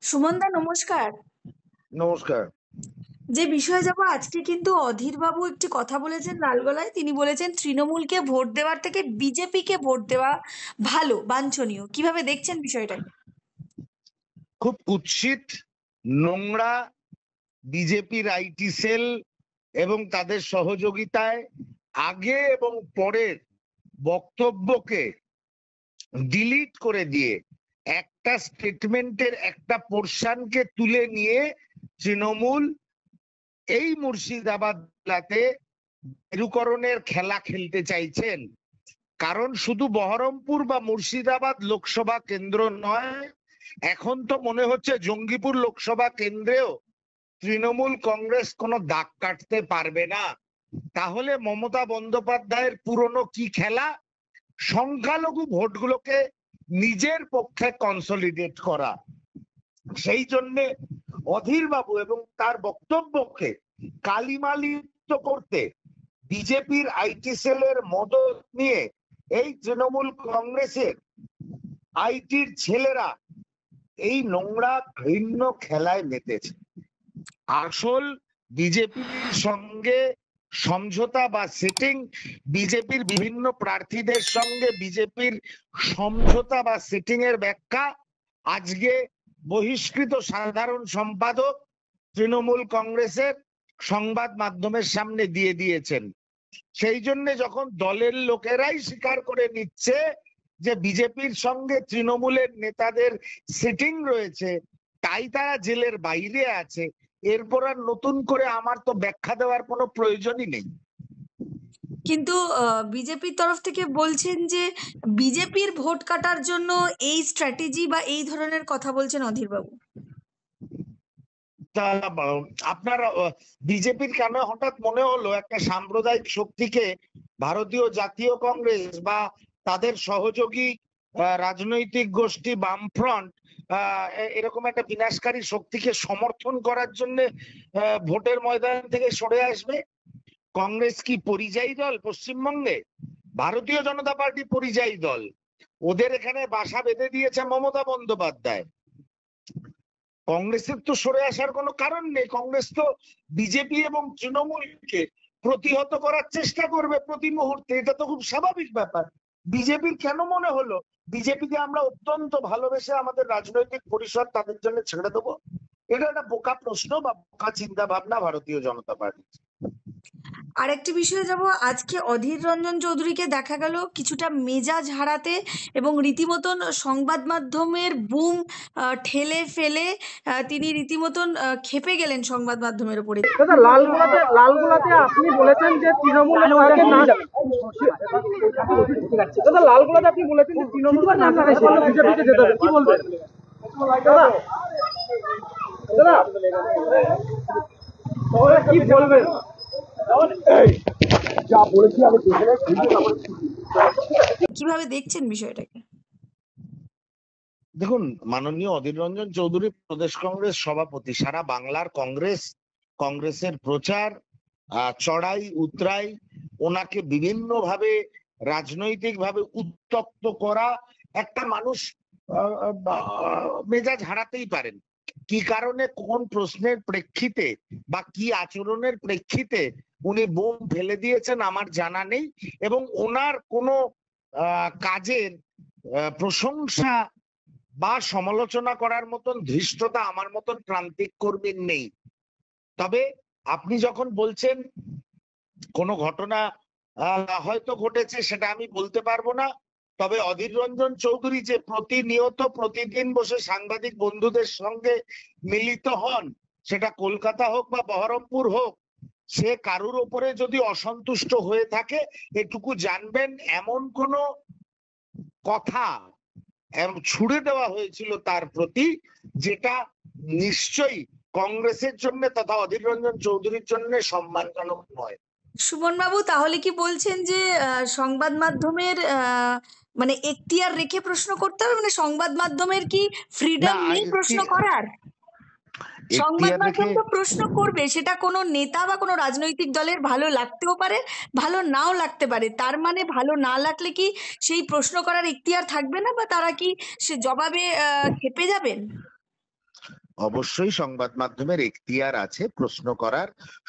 সুমনদা নমস্কার। নমস্কার। যে বিষয়ে যাব আজকে, কিন্তু অধীর বাবু একটি কথা বলেছেন লালগোলায়। তিনি বলেছেন তৃণমূলকে ভোট দেওয়ার থেকে বিজেপিকে ভোট দেওয়া ভালো, বাঞ্ছনীয়। কিভাবে দেখছেন বিষয়টাকে? খুব কুৎসিত, নোংরা বিজেপির আইটি সেল এবং তাদের সহযোগিতায় আগে এবং পরের বক্তব্যকে ডিলিট করে দিয়ে একটা স্টেটমেন্টের একটা পোর্শনকে তুলে নিয়ে তৃণমূল এই মুর্শিদাবাদ জেলাতে মেরুকরণের খেলা খেলতে চাইছেন। কারণ শুধু বহরমপুর বা মুর্শিদাবাদ লোকসভা কেন্দ্র নয়, এখন তো মনে হচ্ছে জঙ্গিপুর লোকসভা কেন্দ্রেও তৃণমূল কংগ্রেস কোনো দাগ কাটতে পারবে না। তাহলে মমতা বন্দ্যোপাধ্যায়ের পুরনো কি খেলা? সংখ্যালঘু ভোটগুলোকে নিজের পক্ষে কনসলিডেট করা। সেই জন্যে অধীর বাবু এবং তার বক্তব্যকে কালিমালিপ্ত করতে বিজেপির আইটি সেলের মদত নিয়ে এই তৃণমূল কংগ্রেসের আইটির ছেলেরা এই নোংরা ঘৃণ্য খেলায় মেতেছে। আসল বিজেপির সঙ্গে সমঝোতা বা সেটিং, বিজেপির বিভিন্ন প্রার্থীদের সঙ্গে বিজেপির সমঝোতা বা সেটিং এর ব্যাখ্যা আজকে বহিষ্কৃত সাধারণ সম্পাদক তৃণমূল কংগ্রেসের সংবাদ মাধ্যমের সামনে দিয়ে দিয়েছেন। সেই জন্য যখন দলের লোকেরাই স্বীকার করে নিচ্ছে যে বিজেপির সঙ্গে তৃণমূলের নেতাদের সিটিং রয়েছে, তাই তারা জেলের বাইরে আছে, এরপর আর নতুন করে আমার তো ব্যাখ্যা দেওয়ার কোনো প্রয়োজনই নেই। কিন্তু বিজেপির তরফ থেকে বলছেন যে বিজেপির ভোট কাটার জন্য এই স্ট্র্যাটেজি বা এই ধরনের কথা বলছেন অধীর বাবু। তা আপনার বিজেপির কেন হঠাৎ মনে হলো একটা সাম্প্রদায়িক শক্তিকে ভারতীয় জাতীয় কংগ্রেস বা তাদের সহযোগী রাজনৈতিক গোষ্ঠী বামফ্রন্ট এরকম একটা বিনাশকারী শক্তিকে সমর্থন করার জন্য ভোটের ময়দান থেকে সরে আসবে? কংগ্রেস কি পরিযায়ী দল পশ্চিমবঙ্গে? ভারতীয় জনতা পার্টি পরিযায়ী দল। ওদের এখানে বাসা বেঁধে দিয়েছে মমতা বন্দ্যোপাধ্যায়। কংগ্রেসের তো সরে আসার কোনো কারণ নেই। কংগ্রেস তো বিজেপি এবং তৃণমূলকে প্রতিহত করার চেষ্টা করবে প্রতি মুহূর্তে, এটা তো খুব স্বাভাবিক ব্যাপার। বিজেপির কেন মনে হলো বিজেপিকে আমরা অত্যন্ত ভালোবেসে আমাদের রাজনৈতিক পরিষদ তাদের জন্য ছেড়ে দেবো? এটা একটা বোকা প্রশ্ন বা বোকা চিন্তা ভাবনা ভারতীয় জনতা পার্টি। আরেকটি বিষয়ে যাব। আজকে অধীর রঞ্জন চৌধুরীকে দেখা গেল কিছুটা মেজাজ হারাতে এবং রীতিমতন সংবাদ মাধ্যমের বুম ঠেলে ফেলে তিনি রীতিমতন ক্ষেপে গেলেন সংবাদ মাধ্যমের উপরে। দাদা, লালগোলাতে আপনি বলেছেন যে তৃণমূল ওনাকে না, দাদা লালগোলাতে আপনি বলেছেন যে তৃণমূল না থাকে সেখানে বিজেপিকে যেতে হবে, কি বলবেন দাদা? দাদা কি বলবেন? যা বলেছি আমি কিভাবে দেখছেন বিষয়টাকে? দেখুন, মাননীয় অধীর রঞ্জন চৌধুরী প্রদেশ কংগ্রেস সভাপতি, সারা বাংলার কংগ্রেসের প্রচার চড়াই উতরাই, ওনাকে বিভিন্ন ভাবে রাজনৈতিক ভাবে উত্তপ্ত করা একটা মানুষ মেজাজ হারাতেই পারেন। কি কারণে, কোন প্রশ্নের প্রেক্ষিতে বা কি আচরণের প্রেক্ষিতে উনি বোম ফেলে দিয়েছেন আমার জানা নেই, এবং ওনার কোনো কাজের প্রশংসা বা সমালোচনা করার মতন ধৃষ্টতা আমার মতন প্রান্তিক কর্মীর নেই। তবে আপনি যখন বলছেন কোনো ঘটনা হয়তো ঘটেছে, সেটা আমি বলতে পারবো না। তবে অধীর রঞ্জন চৌধুরী যে প্রতিনিয়ত প্রতিদিন বসে সাংবাদিক বন্ধুদের সঙ্গে মিলিত হন, সেটা কলকাতা হোক বা বহরমপুর হোক, সে কারুর ওপরে যদি অসন্তুষ্ট হয়ে থাকে, এটুকু জানবেন এমন কোনো কথা ছুড়ে দেওয়া হয়েছিল তার প্রতি, যেটা নিশ্চয়ই কংগ্রেসের জন্য তথা অধীর রঞ্জন চৌধুরীর জন্য সম্মানজনক নয়। সুমন বাবু, তাহলে কি বলছেন যে সংবাদ মাধ্যমের মানে এখতিয়ার রেখে প্রশ্ন করতে হবে? মানে সংবাদ মাধ্যমের কি না, ফ্রিডম নেই প্রশ্ন করার? সংবাদ এখতিয়ার রেখে মাধ্যম তো প্রশ্ন করবে, সেটা কোনো নেতা বা কোনো রাজনৈতিক দলের ভালো লাগতেও পারে, ভালো নাও লাগতে পারে। তার মানে ভালো না লাগলে কি সেই প্রশ্ন করার এখতিয়ার থাকবে না, বা তারা কি সে জবাবে খেপে যাবেন? অবশ্যই সংবাদ মাধ্যমের এখতিয়ার আছে প্রশ্ন করার,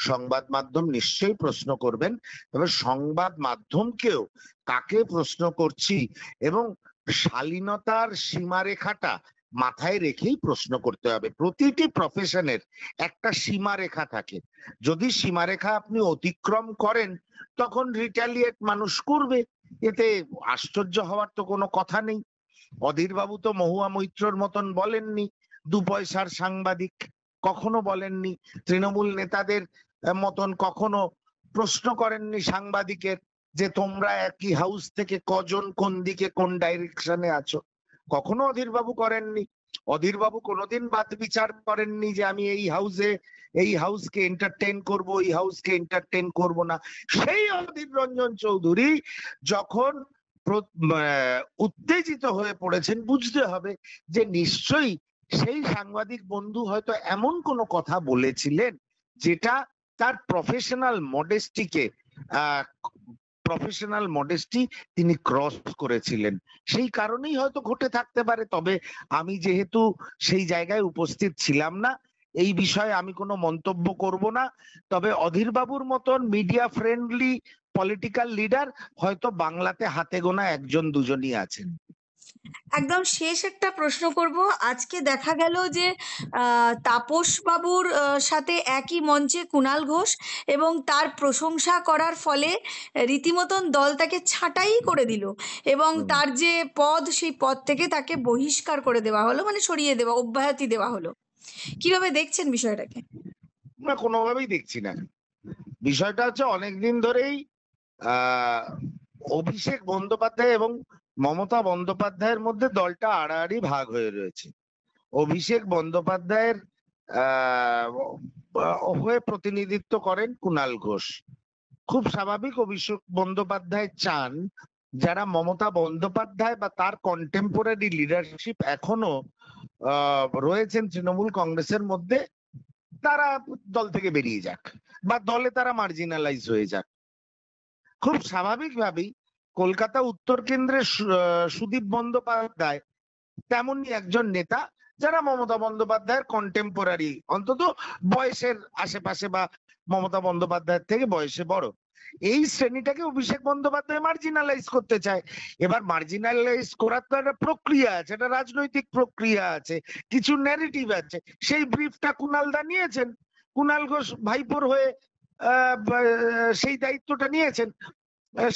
সংবাদ মাধ্যম নিশ্চয়ই প্রশ্ন করবেন। তবে সংবাদ মাধ্যমকেও কাকে প্রশ্ন করছি এবং শালীনতার সীমারেখাটা মাথায় রেখেই প্রশ্ন করতে হবে। প্রতিটি প্রফেশনের একটা সীমারেখা থাকে, যদি সীমারেখা আপনি অতিক্রম করেন তখন রিটালিয়েট মানুষ করবে, এতে আশ্চর্য হওয়ার তো কোনো কথা নেই। অধীর বাবু তো মহুয়া মৈত্রর মতন বলেননি, দু পয়সার সাংবাদিক কখনো বলেননি, তৃণমূল নেতাদের মতন কখনো প্রশ্ন করেননি সাংবাদিকের যে তোমরা একই হাউস থেকে কজন কোন দিকে কোন ডাইরেকশনে আছো, কখনো অধীর বাবু করেননি। অধীর বাবু কোনোদিন বাদ বিচার করেননি যে আমি এই হাউসকে এন্টারটেইন করব, এই হাউসকে এন্টারটেইন করব না। সেই অধীর রঞ্জন চৌধুরী যখন উত্তেজিত হয়ে পড়েছেন, বুঝতে হবে যে নিশ্চয়ই সেই সাংবাদিক বন্ধু হয়তো এমন কোনো কথা বলেছিলেন যেটা তার প্রফেশনাল মডেস্টি তিনি ক্রস করেছিলেন, সেই কারণেই হয়তো ঘটে থাকতে পারে। তবে আমি যেহেতু সেই জায়গায় উপস্থিত ছিলাম না, এই বিষয়ে আমি কোনো মন্তব্য করব না। তবে অধীর বাবুর মতন মিডিয়া ফ্রেন্ডলি পলিটিক্যাল লিডার হয়তো বাংলাতে হাতে গোনা একজন দুজনই আছেন। একদম শেষ একটা প্রশ্ন করব। আজকে দেখা গেল যে তাপস বাবুর সাথে একই মঞ্চে কুণাল ঘোষ, এবং তার প্রশংসা করার ফলে রীতিমতন দল তাকে ছাঁটাই করে দিল, এবং তার যে পদ সেই পদ থেকে তাকে বহিষ্কার করে দেওয়া হলো, মানে সরিয়ে দেওয়া, অব্যাহতি দেওয়া হলো। কিভাবে দেখছেন বিষয়টাকে? না, কোনোভাবেই দেখছি না। বিষয়টা হচ্ছে অনেকদিন ধরেই অভিষেক বন্দ্যোপাধ্যায় এবং মমতা বন্দ্যোপাধ্যায়ের মধ্যে দলটা আড়াআড়ি ভাগ হয়ে রয়েছে। অভিষেক বন্দ্যোপাধ্যায়ের হয়ে প্রতিনিধিত্ব করেন কুণাল ঘোষ। খুব স্বাভাবিক, অভিষেক বন্দ্যোপাধ্যায় চান যারা মমতা বন্দ্যোপাধ্যায় বা তার কন্টেম্পোরারি লিডারশিপ এখনো রয়েছেন তৃণমূল কংগ্রেসের মধ্যে, তারা দল থেকে বেরিয়ে যাক বা দলে তারা মার্জিনালাইজ হয়ে যাক। খুব স্বাভাবিকভাবেই কলকাতা উত্তর কেন্দ্রের সুদীপ বন্দ্যোপাধ্যায় তেমনই একজন নেতা যারা মমতা বন্দ্যোপাধ্যায়ের কন্টেম্পোরারি, অন্তত বয়সের আশেপাশে বা মমতা বন্দ্যোপাধ্যায়ের থেকে বয়সে বড়। এই শ্রেণীটাকে অভিষেক বন্দ্যোপাধ্যায় মার্জিনালাইজ করতে চায়। এবার মার্জিনালাইজ করার তো একটা প্রক্রিয়া আছে, একটা রাজনৈতিক প্রক্রিয়া আছে, কিছু ন্যারেটিভ আছে। সেই ব্রিফটা কুণালদা নিয়েছেন, কুণাল ঘোষ ভাইপোর হয়ে সেই দায়িত্বটা নিয়েছেন,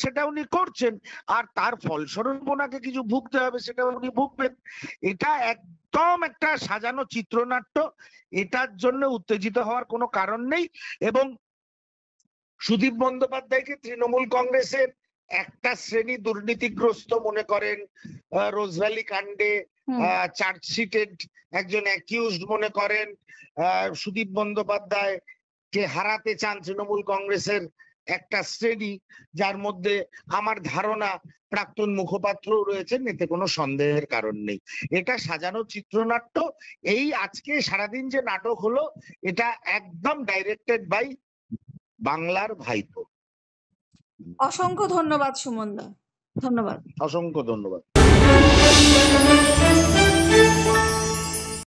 সেটা উনি করছেন, আর তার ফলস্বরূপ ওনাকে কিছু ভুগতে হবে, সেটা উনি ভুগবেন। এটা একদম একটা সাজানো চিত্রনাট্য, এটার জন্য উত্তেজিত হওয়ার কোনো কারণ নেই। এবং সুদীপ বন্দ্যোপাধ্যায়কে তৃণমূল কংগ্রেসের একটা শ্রেণী দুর্নীতিগ্রস্ত মনে করেন, রোজভ্যালি কাণ্ডে চার্জশিটেড একজন অ্যাকিউজড মনে করেন। সুদীপ বন্দ্যোপাধ্যায় কে হারাতে চান তৃণমূল কংগ্রেসের একটা শ্রেণী, যার মধ্যে আমার ধারণা প্রাক্তন মুখপাত্রও রয়েছেন, এতে কোনো সন্দেহের কারণ নেই। এটা সাজানো চিত্রনাট্য। এই আজকে সারাদিন যে নাটক হলো, এটা একদম ডাইরেক্টেড বাই বাংলার ভাইপো। অসংখ্য ধন্যবাদ সুমনদা, ধন্যবাদ। অসংখ্য ধন্যবাদ।